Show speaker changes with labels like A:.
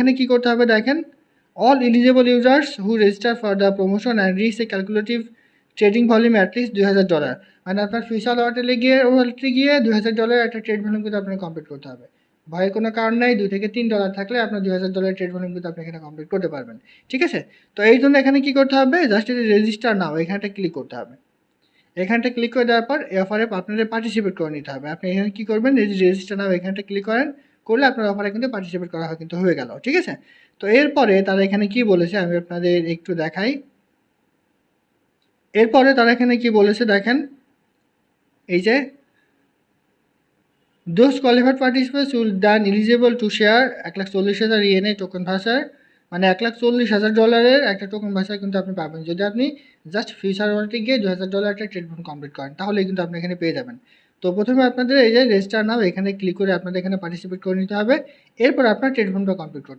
A: এখানে কি করতে হবে দেখেন, all eligible users who register for the promotion and reach a calculative trading volume at least $2000, মানে আপনার ফিউচার ওয়ালেটে গিয়ে $2000 একটা ট্রেড ভলিউম কিন্তু আপনাকে কমপ্লিট করতে হবে। ভয়ের কোনো কারণ নাই, $2 থেকে $3 থাকলে আপনার $2000 ট্রেড ভলিউম কিন্তু আপনি এখানে কমপ্লিট করতে পারবেন। ঠিক আছে, তো এই জন্য এখানে কি করতে হবে, জাস্ট এটা রেজিস্টার নাও এখানটা ক্লিক করতে হবে। এখানটা ক্লিক করে দেওয়ার পর এই অফারে আপনাদের পার্টিসিপেট করে নিতে হবে। আপনি এখানে কী করবেন, এই যে রেজিস্টার নাও এখানটা ক্লিক করলে আপনার অফারে কিন্তু পার্টিসিপেট করা কিন্তু হয়ে গেল। ঠিক আছে, তো এরপরে তারা এখানে কি বলেছে আমি আপনাদের একটু দেখাই। এরপরে তারা এখানে কি বলেছে দেখেন, এই যে those qualified participants will then eligible to share 1,40,000 ইয়েনে token ভাষার, মানে $1,40,000 একটা টোকেন ভাষায় কিন্তু আপনি পাবেন যদি আপনি জাস্ট ফিউচার ওয়ালেটে গিয়ে $2000 একটা ট্রেড ফান্ড কমপ্লিট করেন, তাহলে কিন্তু আপনি এখানে পেয়ে যাবেন। তো প্রথমে আপনাদের এই যে রেজিস্টার নাও এখানে ক্লিক করে আপনাদের এখানে পার্টিসিপেট করে নিতে হবে, এরপর আপনার ট্রেড ফান্ডটা কমপ্লিট করতে